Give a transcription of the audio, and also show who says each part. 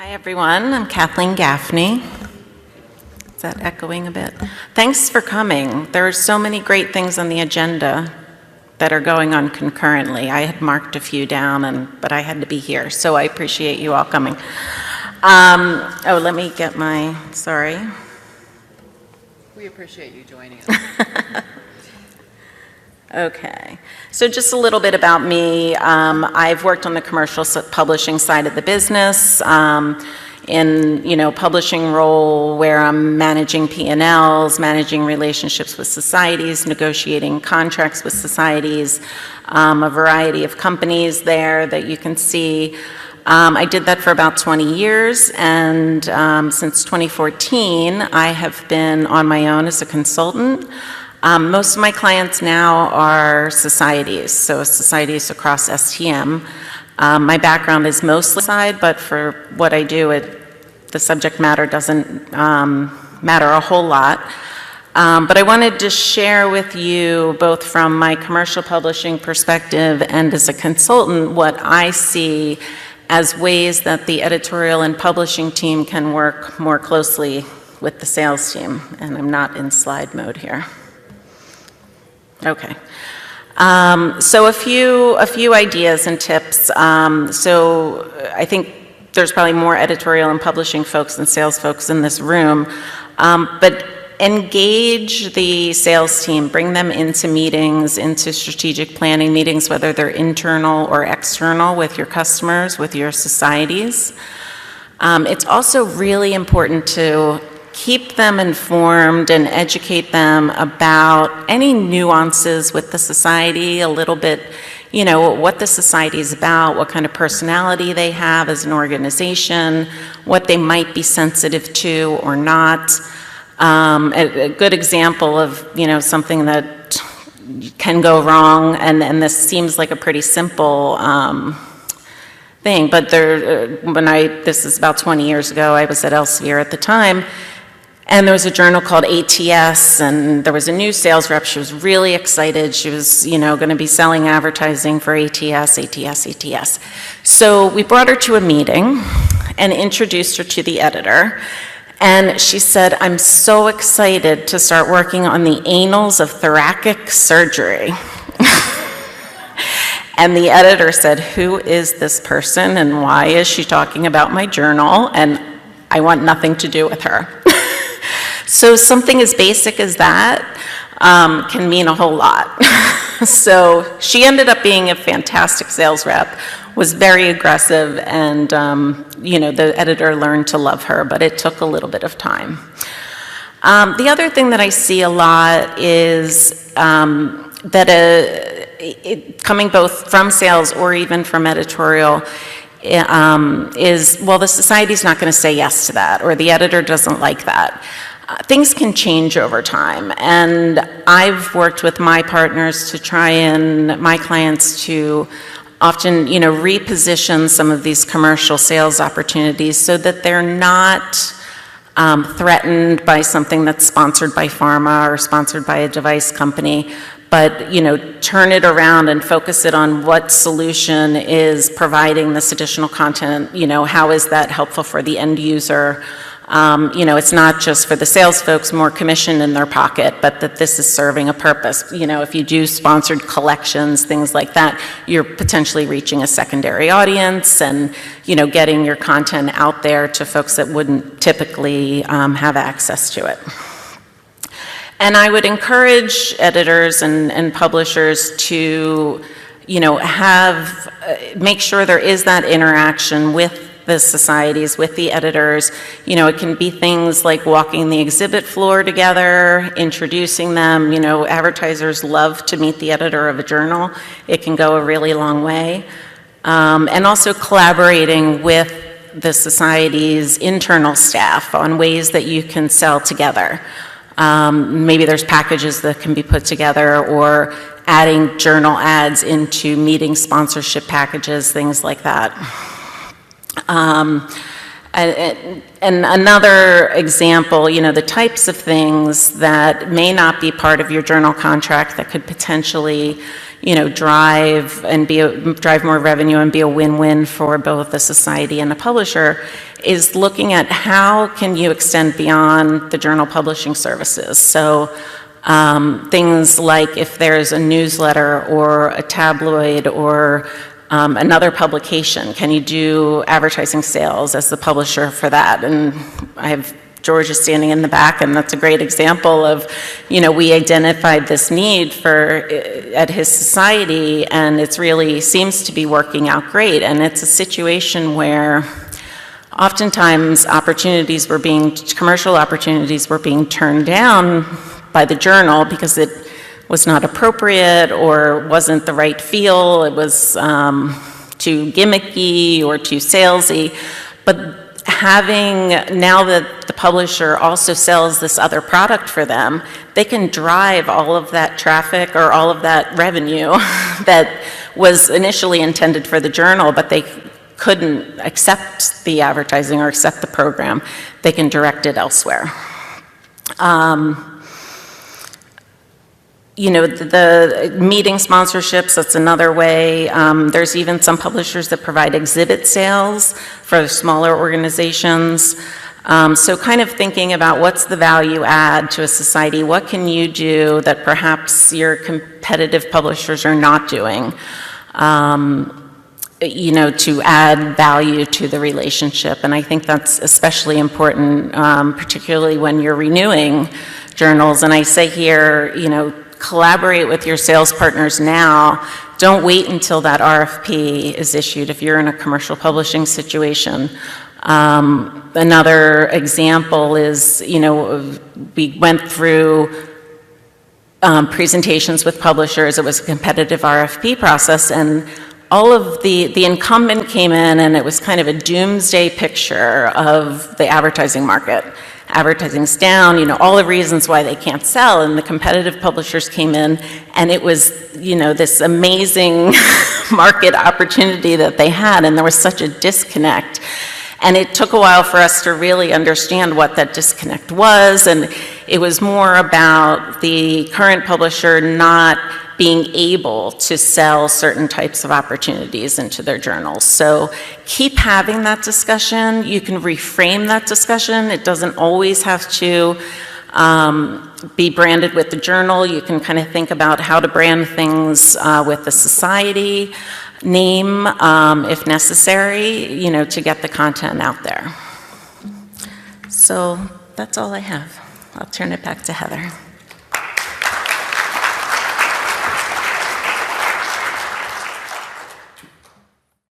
Speaker 1: Hi everyone, I'm Kathleen Gaffney. Is that echoing a bit? Thanks for coming. There are so many great things on the agenda that are going on concurrently. I had marked a few down, but I had to be here, so I appreciate you all coming. Let me get sorry.
Speaker 2: We appreciate you joining us.
Speaker 1: Okay, so just a little bit about me. I've worked on the commercial publishing side of the business in publishing role where I'm managing P&Ls, managing relationships with societies, negotiating contracts with societies, a variety of companies there that you can see. I did that for about 20 years, and since 2014, I have been on my own as a consultant. Most of my clients now are societies, so societies across STM. My background is mostly side, but for what I do, the subject matter doesn't matter a whole lot. But I wanted to share with you, both from my commercial publishing perspective and as a consultant, what I see as ways that the editorial and publishing team can work more closely with the sales team. And I'm not in slide mode here. Okay. So a few ideas and tips. So I think there's probably more editorial and publishing folks than sales folks in this room. But engage the sales team, bring them into meetings, into strategic planning meetings, whether they're internal or external, with your customers, with your societies. It's also really important to keep them informed and educate them about any nuances with the society, a little bit, what the society is about, what kind of personality they have as an organization, what they might be sensitive to or not. A good example of, something that can go wrong, and this seems like a pretty simple thing, but this is about 20 years ago, I was at Elsevier at the time, and there was a journal called ATS, and there was a new sales rep. She was really excited. She was, going to be selling advertising for ATS. So we brought her to a meeting and introduced her to the editor. And she said, "I'm so excited to start working on the annals of thoracic surgery." And the editor said, "Who is this person and why is she talking about my journal? And I want nothing to do with her." So something as basic as that can mean a whole lot. So she ended up being a fantastic sales rep, was very aggressive, and the editor learned to love her, but it took a little bit of time. The other thing that I see a lot is that coming both from sales or even from editorial is, well, the society's not going to say yes to that, or the editor doesn't like that. Things can change over time, and I've worked with my partners to try and, my clients to often, reposition some of these commercial sales opportunities so that they're not threatened by something that's sponsored by pharma or sponsored by a device company, but, turn it around and focus it on what solution is providing this additional content, how is that helpful for the end user. It's not just for the sales folks, more commission in their pocket, but that this is serving a purpose. If you do sponsored collections, things like that, you're potentially reaching a secondary audience and, getting your content out there to folks that wouldn't typically have access to it. And I would encourage editors and publishers to, make sure there is that interaction with the societies, with the editors. It can be things like walking the exhibit floor together, introducing them. Advertisers love to meet the editor of a journal. It can go a really long way. And also collaborating with the society's internal staff on ways that you can sell together. Maybe there's packages that can be put together, or adding journal ads into meeting sponsorship packages, things like that. And another example, you know, the types of things that may not be part of your journal contract that could potentially, you know, drive more revenue and be a win-win for both the society and the publisher, is looking at how can you extend beyond the journal publishing services. So things like if there's a newsletter or a tabloid or another publication, can you do advertising sales as the publisher for that? And I have George is standing in the back, and that's a great example of, you know, we identified this need at his society, and it's really seems to be working out great. And it's a situation where oftentimes commercial opportunities were being turned down by the journal because it was not appropriate or wasn't the right feel. It was too gimmicky or too salesy. But now that the publisher also sells this other product for them, they can drive all of that traffic or all of that revenue that was initially intended for the journal, but they couldn't accept the advertising or accept the program. They can direct it elsewhere. You know, the meeting sponsorships, that's another way. There's even some publishers that provide exhibit sales for smaller organizations. So kind of thinking about what's the value add to a society, what can you do that perhaps your competitive publishers are not doing, you know, to add value to the relationship. And I think that's especially important, particularly when you're renewing journals. And I say here, you know, collaborate with your sales partners now. Don't wait until that RFP is issued if you're in a commercial publishing situation. Another example is, you know, we went through presentations with publishers. It was a competitive RFP process, and all of the incumbent came in, and it was kind of a doomsday picture of the advertising market. Advertising's down, you know, all the reasons why they can't sell, and the competitive publishers came in, and it was, you know, this amazing market opportunity that they had, and there was such a disconnect. And it took a while for us to really understand what that disconnect was, and it was more about the current publisher not being able to sell certain types of opportunities into their journals. So keep having that discussion. You can reframe that discussion. It doesn't always have to be branded with the journal. You can kind of think about how to brand things with the society name, if necessary, you know, to get the content out there. So that's all I have. I'll turn it back to Heather.